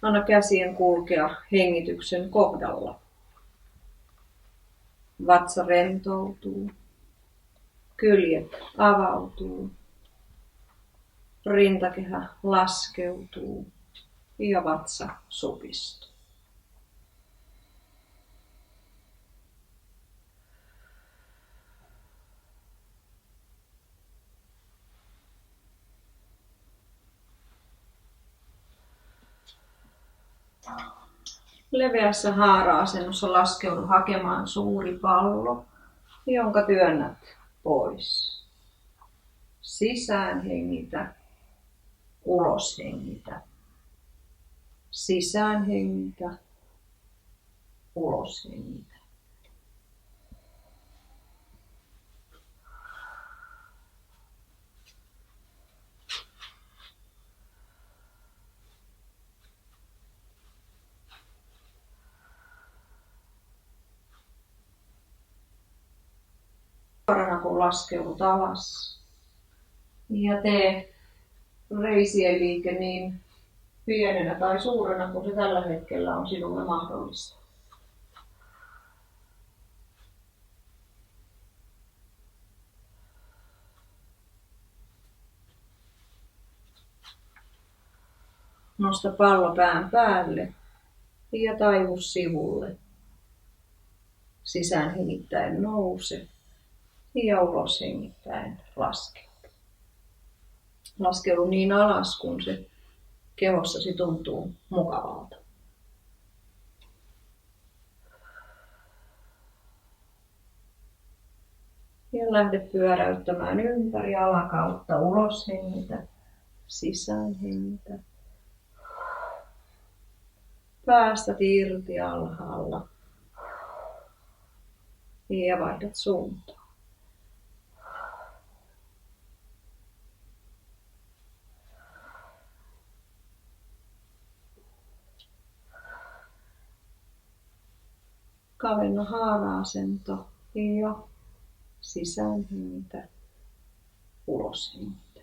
Anna käsien kulkea hengityksen kohdalla. Vatsa rentoutuu. Kyljet avautuu. Rintakehä laskeutuu ja vatsa supistuu. Leveässä haara-asennossa laskeudu hakemaan suuri pallo, jonka työnnät pois. Sisään hengitä, ulos hengitä. Sisään hengitä, ulos hengitä. Suorana kun laskeudut alas ja tee reisien liike niin pienenä tai suurena kuin se tällä hetkellä on sinulle mahdollista. Nosta pallo pään päälle ja taivu sivulle. Sisään hengittäen nouse ja ulos hengittäen laskeudu. Laskeudu niin alas, kun se kehossasi tuntuu mukavalta. Ja lähde pyöräyttämään ympäri alakautta. Ulos hengitä, sisään hengitä. Päästät irti alhaalla ja vaihdat suuntaan. Kavenna haara-asento ja sisään hengitä, ulos hengitä.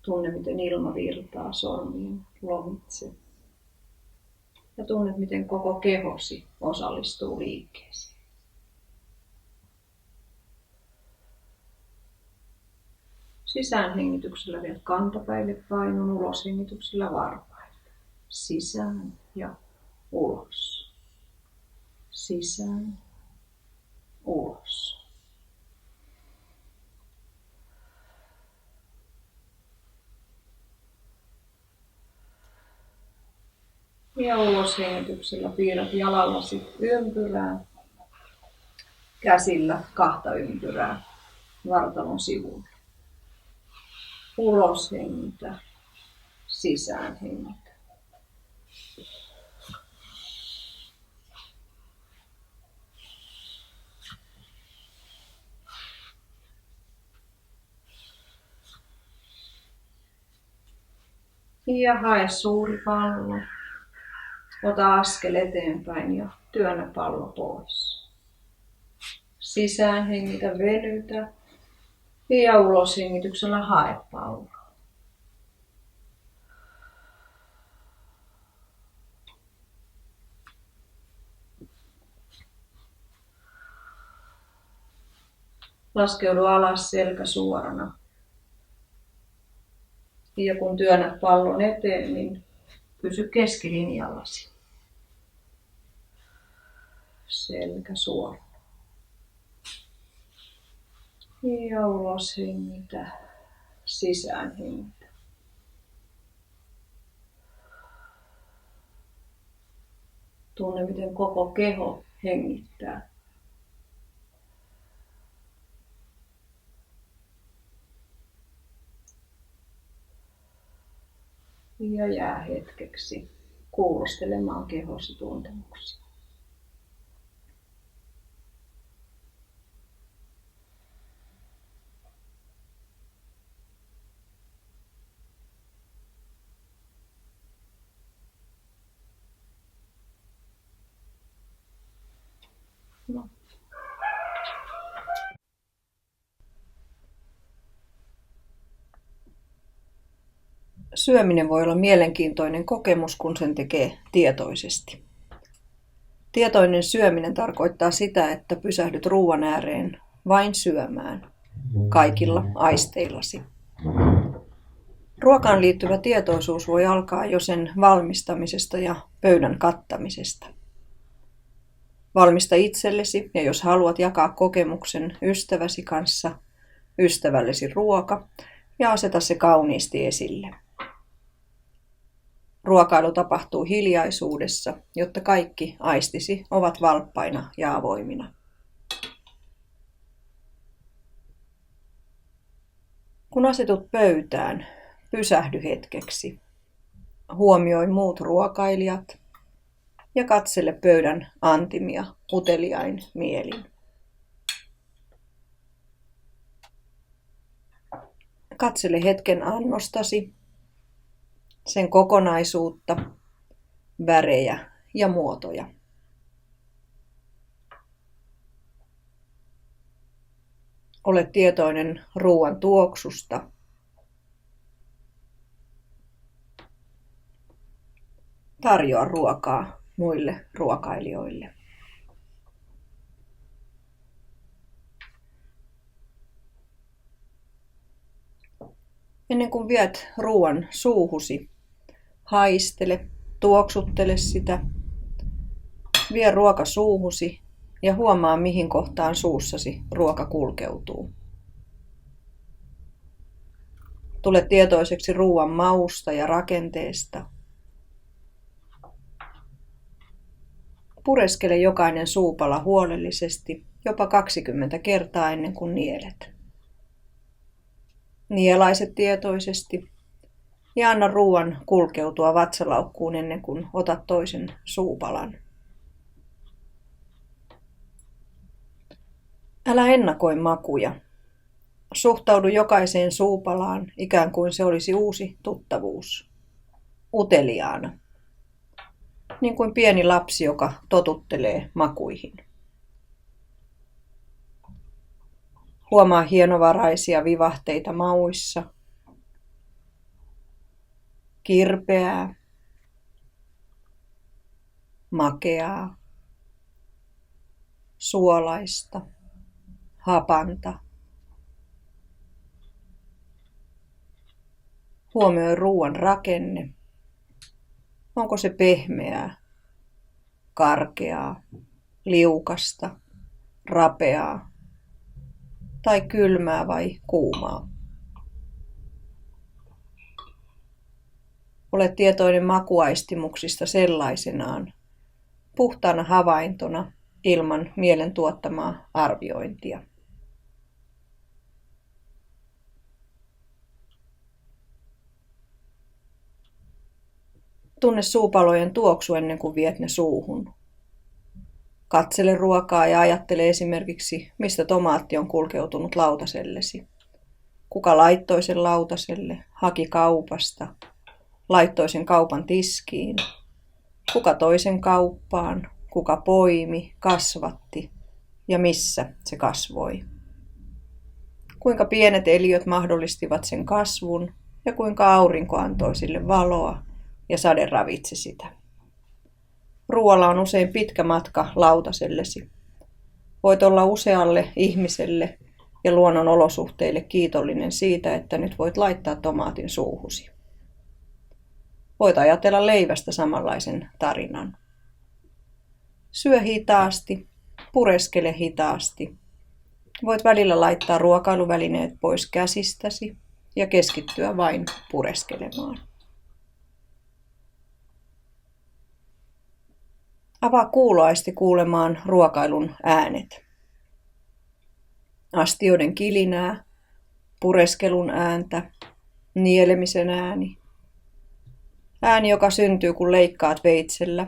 Tunne, miten ilma virtaa sormien lomitse. Ja tunnet, miten koko kehosi osallistuu liikkeeseen. Sisäänhengityksellä viet kantapäille painon, uloshengityksellä varpaille. Sisään ja ulos. Sisään, ulos. Ja uloshengityksellä piirrät jalallasi ympyrää. Käsillä 2 ympyrää vartalon sivulle. Ulos hengitä, sisään hengitä. Ja hae suuri pallo. Ota askel eteenpäin ja työnnä pallo pois. Sisään hengitä, venytä ja ulos hengityksellä hae pallo. Laskeudu alas selkä suorana. Ja kun työnnät pallon eteen, niin pysy keskilinjallasi. Selkä suorana. Ja ulos hengitä, sisään hengitä. Tunne, miten koko keho hengittää. Ja jää hetkeksi kuulostelemaan kehosi tuntemuksia. No. Syöminen voi olla mielenkiintoinen kokemus, kun sen tekee tietoisesti. Tietoinen syöminen tarkoittaa sitä, että pysähdyt ruoan ääreen vain syömään, kaikilla aisteillasi. Ruokaan liittyvä tietoisuus voi alkaa jo sen valmistamisesta ja pöydän kattamisesta. Valmista itsellesi ja jos haluat jakaa kokemuksen ystäväsi kanssa, ystävällesi ruoka ja aseta se kauniisti esille. Ruokailu tapahtuu hiljaisuudessa, jotta kaikki aistisi ovat valppaina ja avoimina. Kun asetut pöytään, pysähdy hetkeksi. Huomioi muut ruokailijat ja katsele pöydän antimia uteliain mielin. Katsele hetken annostasi, sen kokonaisuutta, värejä ja muotoja. Ole tietoinen ruoan tuoksusta. Tarjoa ruokaa muille ruokailijoille. Ennen kuin viet ruoan suuhusi, haistele, tuoksuttele sitä, vie ruoka suuhusi ja huomaa mihin kohtaan suussasi ruoka kulkeutuu. Tule tietoiseksi ruoan mausta ja rakenteesta. Pureskele jokainen suupala huolellisesti, jopa 20 kertaa ennen kuin nielet. Nielaiset tietoisesti ja anna ruoan kulkeutua vatsalaukkuun ennen kuin otat toisen suupalan. Älä ennakoi makuja. Suhtaudu jokaiseen suupalaan ikään kuin se olisi uusi tuttavuus. Uteliaana. Niin kuin pieni lapsi, joka totuttelee makuihin. Huomaa hienovaraisia vivahteita mauissa. Kirpeää. Makeaa. Suolaista. Hapanta. Huomioi ruoan rakenne. Onko se pehmeää, karkeaa, liukasta, rapeaa tai kylmää vai kuumaa? Ole tietoinen makuaistimuksista sellaisenaan, puhtaana havaintona ilman mielen tuottamaa arviointia. Tunne suupalojen tuoksu ennen kuin viet ne suuhun. Katsele ruokaa ja ajattele esimerkiksi, mistä tomaatti on kulkeutunut lautasellesi. Kuka laittoi sen lautaselle, haki kaupasta, laittoi sen kaupan tiskiin. Kuka toi sen kauppaan, kuka poimi, kasvatti ja missä se kasvoi. Kuinka pienet eliöt mahdollistivat sen kasvun ja kuinka aurinko antoi sille valoa ja sade ravitsi sitä. Ruoalla on usein pitkä matka lautasellesi. Voit olla usealle ihmiselle ja luonnon olosuhteille kiitollinen siitä, että nyt voit laittaa tomaatin suuhusi. Voit ajatella leivästä samanlaisen tarinan. Syö hitaasti, pureskele hitaasti. Voit välillä laittaa ruokailuvälineet pois käsistäsi ja keskittyä vain pureskelemaan. Avaa kuuloaisti kuulemaan ruokailun äänet. Astioiden kilinää, pureskelun ääntä, nielemisen ääni. Ääni, joka syntyy kun leikkaat veitsellä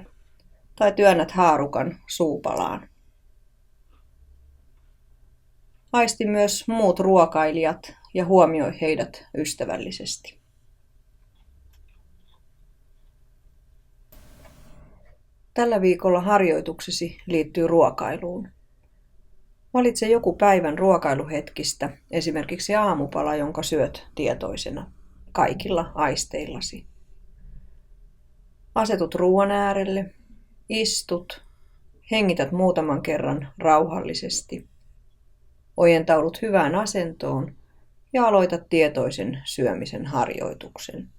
tai työnnät haarukan suupalaan. Aisti myös muut ruokailijat ja huomioi heidät ystävällisesti. Tällä viikolla harjoituksesi liittyy ruokailuun. Valitse joku päivän ruokailuhetkistä, esimerkiksi aamupala, jonka syöt tietoisena. kaikilla aisteillasi. Asetut ruoan äärelle, istut, hengität muutaman kerran rauhallisesti. Ojentaudut hyvään asentoon ja aloitat tietoisen syömisen harjoituksen.